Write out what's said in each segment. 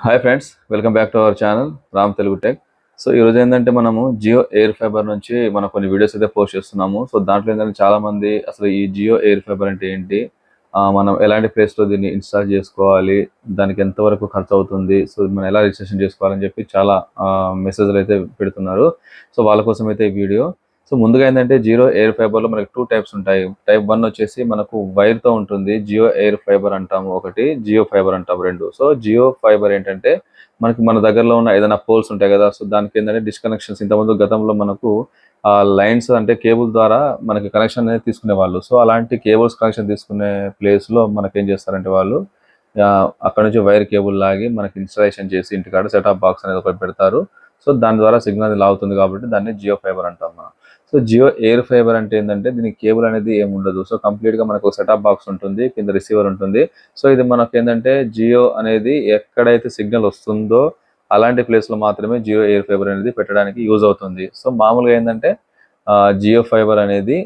Hi friends, welcome back to our channel Ram Telugu tech. So ఈరోజు ఏంటంటే మనము జియో ఎయిర్ ఫైబర్ నుంచి మనం కొన్ని వీడియోస్ అయితే పోస్ట్ చేస్తున్నాము. సో దాంట్లో ఏంటంటే చాలామంది అసలు ఈ జియో ఎయిర్ ఫైబర్ అంటే ఏంటి, మనం ఎలాంటి ప్లేస్లో దీన్ని ఇన్స్టాల్ చేసుకోవాలి, దానికి ఎంతవరకు ఖర్చు అవుతుంది, సో మనం ఎలా రిజిస్ట్రేషన్ చేసుకోవాలని చెప్పి చాలా మెసేజ్లు అయితే పెడుతున్నారు. సో వాళ్ళ కోసం అయితే ఈ వీడియో. సో ముందుగా ఏంటంటే జియో ఎయిర్ ఫైబర్లో మనకి 2 టైప్స్ ఉంటాయి. టైప్ 1 వచ్చేసి మనకు వైర్తో ఉంటుంది, జియో ఎయిర్ ఫైబర్ అంటాము ఒకటి, జియో ఫైబర్ అంటాము రెండు. సో జియో ఫైబర్ ఏంటంటే మనకి మన దగ్గరలో ఉన్న ఏదైనా పోల్స్ ఉంటాయి కదా, సో దానికి ఏంటంటే డిస్కనెక్షన్స్ ఇంతకుముందు గతంలో మనకు లైన్స్ అంటే కేబుల్ ద్వారా మనకి కనెక్షన్ అనేది తీసుకునే వాళ్ళు. సో అలాంటి కేబుల్స్ కనెక్షన్ తీసుకునే ప్లేస్లో మనకి ఏం చేస్తారంటే వాళ్ళు అక్కడ నుంచి వైర్ కేబుల్ లాగి మనకి ఇన్స్టాలేషన్ చేసి ఇంటికాడ సెటాప్ బాక్స్ అనేది ఒకటి పెడతారు. సో దాని ద్వారా సిగ్నల్ లాగుతుంది కాబట్టి దాన్ని జియో ఫైబర్ అంటాం మనం. సో జియో ఎయిర్ ఫైబర్ అంటే ఏంటంటే దీనికి కేబుల్ అనేది ఏమి ఉండదు. సో కంప్లీట్గా మనకు సెటాప్ బాక్స్ ఉంటుంది, కింద రిసీవర్ ఉంటుంది. సో ఇది మనకు ఏంటంటే జియో అనేది ఎక్కడైతే సిగ్నల్ వస్తుందో అలాంటి ప్లేస్లో మాత్రమే జియో ఎయిర్ ఫైబర్ అనేది పెట్టడానికి యూజ్ అవుతుంది. సో మామూలుగా ఏంటంటే జియో ఫైబర్ అనేది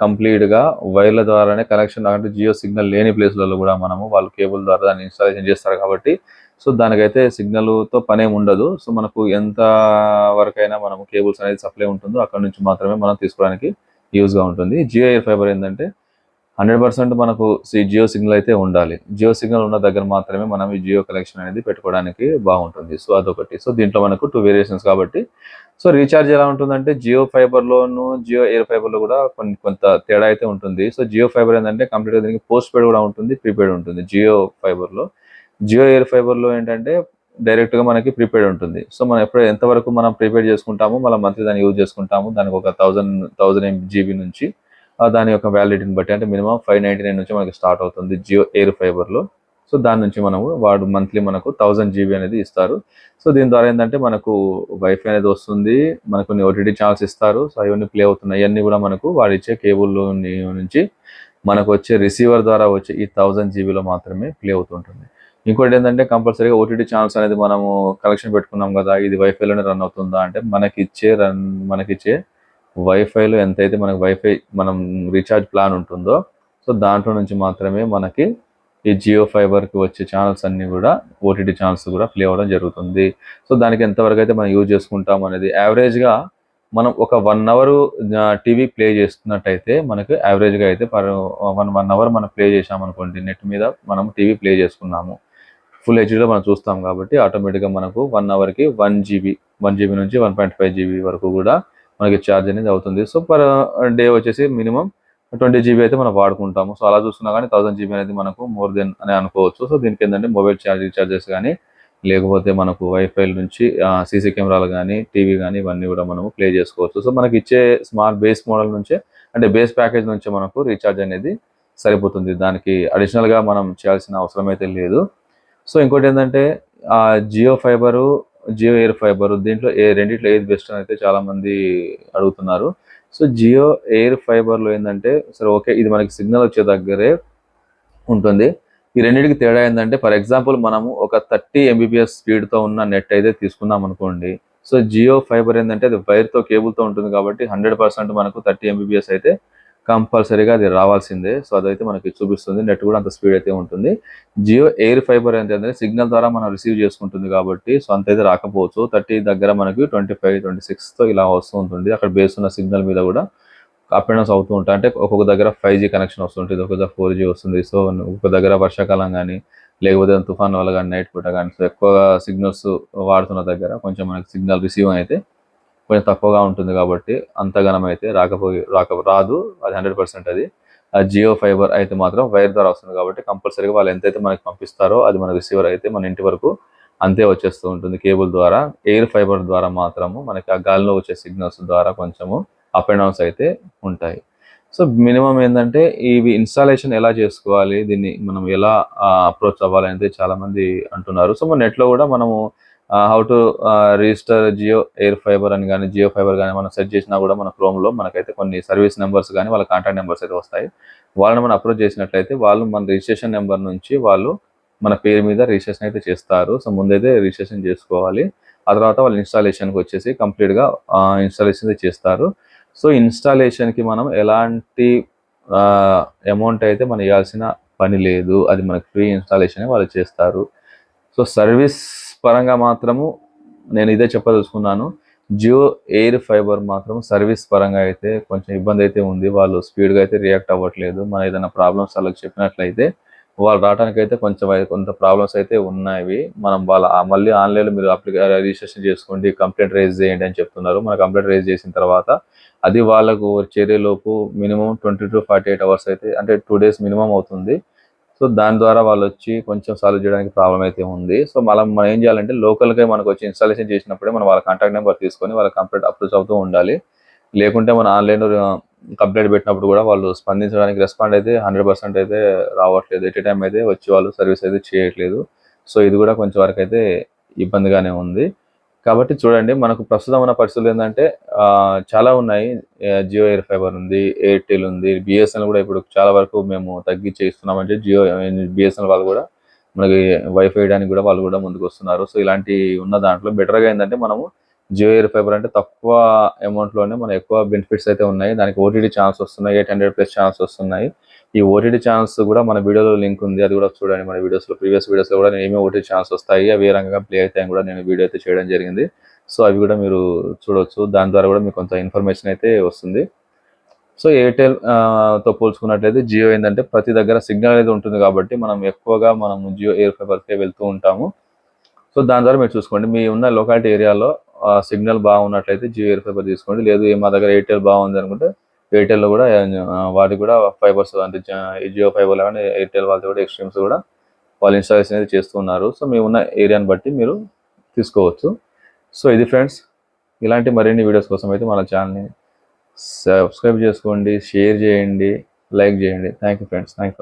కంప్లీట్గా వైర్ల ద్వారానే కనెక్షన్, అంటే జియో సిగ్నల్ లేని ప్లేస్లలో కూడా మనము వాళ్ళు కేబుల్ ద్వారా దాన్ని ఇన్స్టాలేషన్ చేస్తారు కాబట్టి సో దానికైతే సిగ్నల్తో పనేమి ఉండదు. సో మనకు ఎంత వరకైనా మనము కేబుల్స్ అనేది సప్లై ఉంటుందో అక్కడ నుంచి మాత్రమే మనం తీసుకోవడానికి యూజ్గా ఉంటుంది. జియో ఎయిర్ ఫైబర్ ఏంటంటే 100% మనకు జియో సిగ్నల్ అయితే ఉండాలి. జియో సిగ్నల్ ఉన్న దగ్గర మాత్రమే మనం ఈ జియో కనెక్షన్ అనేది పెట్టుకోవడానికి బాగుంటుంది. సో అదొకటి. సో దీంట్లో మనకు 2 వేరియేషన్స్ కాబట్టి సో రీఛార్జ్ ఎలా ఉంటుందంటే జియో ఫైబర్లోను జియో ఎయిర్ ఫైబర్లో కూడా కొంత తేడా అయితే ఉంటుంది. సో జియో ఫైబర్ ఏంటంటే కంప్లీట్గా దీనికి పోస్ట్ పెయిడ్ కూడా ఉంటుంది, ప్రీపెయిడ్ ఉంటుంది. జియో ఫైబర్లో, జియో ఎయిర్ ఫైబర్లో ఏంటంటే డైరెక్ట్గా మనకి ప్రీపెయిడ్ ఉంటుంది. సో మనం ఎంతవరకు మనం ప్రీపెయిడ్ చేసుకుంటామో మళ్ళీ మంత్లీ దాన్ని యూజ్ చేసుకుంటాము. దానికి ఒక 1000 MB నుంచి దాని యొక్క వ్యాలిడిటీని బట్టి అంటే మినిమం 599 నుంచి మనకి స్టార్ట్ అవుతుంది జియో ఎయిర్ ఫైబర్లో. సో దాని నుంచి మనము వాడు మంత్లీ మనకు 1000 GB అనేది ఇస్తారు. సో దీని ద్వారా ఏంటంటే మనకు వైఫై అనేది వస్తుంది, మనకు కొన్ని OTT ఛానల్స్ ఇస్తారు. సో అవన్నీ ప్లే అవుతున్నాయి. ఇవన్నీ కూడా మనకు వాడు ఇచ్చే కేబుల్ నుంచి మనకు వచ్చే రిసీవర్ ద్వారా వచ్చే ఈ 1000 GBలో మాత్రమే ప్లే అవుతుంటుంది. ఇంకోటి ఏంటంటే కంపల్సరీగా OTT ఛానల్స్ అనేది మనము కనెక్షన్ పెట్టుకున్నాం కదా, ఇది వైఫైలోనే రన్ అవుతుందా అంటే మనకిచ్చే వైఫైలో ఎంతైతే మనకు వైఫై మనం రీఛార్జ్ ప్లాన్ ఉంటుందో సో దాంట్లో నుంచి మాత్రమే మనకి ఈ జియో ఫైబర్కి వచ్చే ఛానల్స్ అన్నీ కూడా OTT ఛానల్స్ కూడా ప్లే అవ్వడం జరుగుతుంది. సో దానికి ఎంతవరకు అయితే మనం యూజ్ చేసుకుంటాం అనేది యావరేజ్గా మనం ఒక 1 అవర్ టీవీ ప్లే చేస్తున్నట్టయితే మనకు యావరేజ్గా అయితే వన్ అవర్ మనం ప్లే చేసామనుకోండి, నెట్ మీద మనం టీవీ ప్లే చేసుకున్నాము, ఫుల్ హెచ్డీలో మనం చూస్తాం కాబట్టి ఆటోమేటిక్గా మనకు 1 అవర్కి 1 GB నుంచి 1.5 GB వరకు కూడా మనకి ఛార్జ్ అనేది అవుతుంది. సో పర్ డే వచ్చేసి మినిమం 20 GB అయితే మనం వాడుకుంటాము. సో అలా చూస్తున్నా కానీ 1000 GB అనేది మనకు మోర్ దెన్ అని అనుకోవచ్చు. సో దీనికి ఏంటంటే మొబైల్ రీఛార్జెస్ కానీ లేకపోతే మనకు వైఫై నుంచి సీసీ కెమెరాలు కానీ టీవీ కానీ ఇవన్నీ కూడా మనము ప్లే చేసుకోవచ్చు. సో మనకి ఇచ్చే స్మాల్ బేస్ మోడల్ నుంచే అంటే బేస్ ప్యాకేజ్ నుంచే మనకు రీఛార్జ్ అనేది సరిపోతుంది. దానికి అడిషనల్గా మనం చేయాల్సిన అవసరం అయితే లేదు. సో ఇంకోటి ఏంటంటే Jio fibre, Jio air fibre దీంట్లో రెండిట్లో ఏది బెస్ట్ అని అయితే చాలామంది అడుగుతున్నారు. సో జియో ఎయిర్ ఫైబర్లో ఏంటంటే సరే ఓకే, ఇది మనకి సిగ్నల్ వచ్చే దగ్గరే ఉంటుంది. ఈ రెండింటికి తేడా ఏంటంటే ఫర్ ఎగ్జాంపుల్ మనము ఒక 30 MBPS స్పీడ్తో ఉన్న నెట్ అయితే తీసుకున్నాం అనుకోండి. సో జియో ఫైబర్ ఏంటంటే అది వైర్తో కేబుల్తో ఉంటుంది కాబట్టి 100% మనకు 30 MBPS అయితే కంపల్సరీగా అది రావాల్సిందే. సో అదైతే మనకి చూపిస్తుంది, నెట్ కూడా అంత స్పీడ్ అయితే ఉంటుంది. జియో ఎయిర్ ఫైబర్ ఏంటంటే సిగ్నల్ ద్వారా మనం రిసీవ్ చేసుకుంటుంది కాబట్టి సో అంత అయితే రాకపోవచ్చు. 30 దగ్గర మనకి 25, 26తో ఇలా వస్తూ ఉంటుంది. అక్కడ బేస్ ఉన్న సిగ్నల్ మీద కూడా అప్ అండ్ డౌన్స్ అవుతూ ఉంటాయి. అంటే ఒక్కొక్క దగ్గర 5G కనెక్షన్ వస్తుంటుంది, ఒక్కొక్క దగ్గర 4G వస్తుంది. సో ఒక్కొక్క దగ్గర వర్షాకాలం కానీ లేకపోతే తుఫాన్ వల్ల కానీ నైట్ పూట కానీ సో ఎక్కువగా సిగ్నల్స్ వాడుతున్న దగ్గర కొంచెం మనకి సిగ్నల్ రిసీవ్ అయితే కొంచెం తక్కువగా ఉంటుంది కాబట్టి అంతగానం అయితే రాదు. అది 100% అది. జియో ఫైబర్ అయితే మాత్రం వైర్ ద్వారా వస్తుంది కాబట్టి కంపల్సరీగా వాళ్ళు ఎంతైతే మనకి పంపిస్తారో అది మన రిసీవర్ అయితే మన ఇంటి వరకు అంతే వచ్చేస్తూ ఉంటుంది కేబుల్ ద్వారా. ఎయిర్ ఫైబర్ ద్వారా మాత్రము మనకి ఆ గాలిలో వచ్చే సిగ్నల్స్ ద్వారా కొంచెము అప్ అండ్ డౌన్స్ అయితే ఉంటాయి. సో మినిమం ఏంటంటే ఇవి ఇన్స్టాలేషన్ ఎలా చేసుకోవాలి, దీన్ని మనం ఎలా అప్రోచ్ అవ్వాలి అంటే చాలామంది అంటున్నారు. సో మన నెట్లో కూడా మనము how to register Jio air fibre అని కానీ జియో ఫైబర్ కానీ మనం సెర్చ్ చేసినా కూడా మన క్రోమ్లో మనకైతే కొన్ని సర్వీస్ నెంబర్స్ కానీ వాళ్ళ కాంటాక్ట్ నెంబర్స్ అయితే వస్తాయి. వాళ్ళని మనం అప్రోచ్ చేసినట్లయితే వాళ్ళు మన రిజిస్ట్రేషన్ నెంబర్ నుంచి వాళ్ళు మన పేరు మీద రిజిస్ట్రేషన్ అయితే చేస్తారు. సో ముందైతే రిజిస్ట్రేషన్ చేసుకోవాలి. ఆ తర్వాత వాళ్ళు ఇన్స్టాలేషన్కి వచ్చేసి కంప్లీట్గా ఇన్స్టాలేషన్ చేస్తారు. సో ఇన్స్టాలేషన్కి మనం ఎలాంటి అమౌంట్ అయితే మనం ఇవ్వాల్సిన పని లేదు, అది మనకు ఫ్రీ ఇన్స్టాలేషన్ వాళ్ళు చేస్తారు. సో సర్వీస్ పరంగా మాత్రము నేను ఇదే చెప్పదలుచుకున్నాను. జియో ఎయిర్ ఫైబర్ మాత్రం సర్వీస్ పరంగా అయితే కొంచెం ఇబ్బంది అయితే ఉంది. వాళ్ళు స్పీడ్గా అయితే రియాక్ట్ అవ్వట్లేదు. మన ఏదైనా ప్రాబ్లమ్స్ వాళ్ళకి చెప్పినట్లయితే వాళ్ళు రావడానికైతే కొంత ప్రాబ్లమ్స్ అయితే ఉన్నాయి. మనం మళ్ళీ ఆన్లైన్లో మీరు రిజిస్ట్రేషన్ చేసుకోండి, కంప్లైంట్ రైజ్ చేయండి అని చెప్తున్నారు. మన కంప్లైంట్ రైజ్ చేసిన తర్వాత అది వాళ్ళకు చేరేలోపు మినిమం 20 to 48 అవర్స్ అయితే, అంటే 2 days మినిమం అవుతుంది. సో దాని ద్వారా వాళ్ళు వచ్చి కొంచెం సాల్వ్ చేయడానికి ప్రాబ్లం అయితే ఉంది. సో మనం ఏం చేయాలంటే లోకల్గా మనకు వచ్చి ఇన్స్టాలేషన్ చేసినప్పుడే మనం వాళ్ళ కాంటాక్ట్ నెంబర్ తీసుకొని వాళ్ళ కంప్లైంట్ అప్రోచ్ అవుతూ ఉండాలి. లేకుంటే మన ఆన్లైన్లో కంప్లైంట్ పెట్టినప్పుడు కూడా వాళ్ళు స్పందించడానికి రెస్పాండ్ అయితే 100% అయితే రావట్లేదు. ఎట్ ఏ టైం అయితే వచ్చి వాళ్ళు సర్వీస్ అయితే చేయట్లేదు. సో ఇది కూడా కొంచెం వరకు అయితే ఇబ్బందిగానే ఉంది. కాబట్టి చూడండి, మనకు ప్రస్తుతం ఉన్న పరిస్థితులు ఏంటంటే చాలా ఉన్నాయి. జియో ఎయిర్ ఫైబర్ ఉంది, ఎయిర్టెల్ ఉంది, బిఎస్ఎన్ఎల్ కూడా ఇప్పుడు చాలా వరకు మేము తగ్గించి ఇస్తున్నామంటే బిఎస్ఎన్ఎల్ వాళ్ళు కూడా మనకి వైఫై వేయడానికి కూడా వాళ్ళు కూడా ముందుకు వస్తున్నారు. సో ఇలాంటి ఉన్న దాంట్లో బెటర్గా ఏంటంటే మనము జియో ఎయిర్ ఫైబర్ అంటే తక్కువ అమౌంట్లోనే మన ఎక్కువ బెనిఫిట్స్ అయితే ఉన్నాయి. దానికి ఓటీటీ ఛానల్స్ వస్తున్నాయి, 800+ ఛానల్స్ వస్తున్నాయి. ఈ ఓటీటీ ఛానల్స్ కూడా మన వీడియోలో లింక్ ఉంది, అది కూడా చూడండి. మన ప్రీవియస్ వీడియోస్లో కూడా ఏమేమి ఓటీటీ ఛానల్స్ వస్తాయి, అవి ఏ రకంగా ప్లే అవుతాయని కూడా నేను వీడియో అయితే చేయడం జరిగింది. సో అవి కూడా మీరు చూడవచ్చు. దాని ద్వారా కూడా మీకు కొంత ఇన్ఫర్మేషన్ అయితే వస్తుంది. సో ఎయిర్టెల్ తో పోల్చుకున్నట్లయితే జియో ఏంటంటే ప్రతి దగ్గర సిగ్నల్ అనేది ఉంటుంది కాబట్టి మనం ఎక్కువగా జియో ఎయిర్ ఫైబర్కే వెళ్తూ ఉంటాము. సో దాని ద్వారా మీరు చూసుకోండి, మీ ఉన్న లొకాలిటీ ఏరియాలో సిగ్నల్ బాగున్నట్లయితే జియో ఎయిర్ ఫైబర్ తీసుకోండి. లేదు మా దగ్గర ఎయిర్టెల్ బాగుంది అనుకుంటే ఎయిర్టెల్లో కూడా వాటికి కూడా ఫైబర్స్ అంటే జియో ఫైబర్ కానీ ఎయిర్టెల్ వాళ్ళతో కూడా ఎక్స్ట్రీమ్స్ కూడా వాళ్ళు ఇన్స్టాలేషన్ అయితే చేస్తున్నారు. సో మీ ఉన్న ఏరియాని బట్టి మీరు తీసుకోవచ్చు. సో ఇది ఫ్రెండ్స్, ఇలాంటి మరిన్ని వీడియోస్ కోసం అయితే మన ఛానల్ని సబ్స్క్రైబ్ చేసుకోండి, షేర్ చేయండి, లైక్ చేయండి. Thank you friends. Thank you.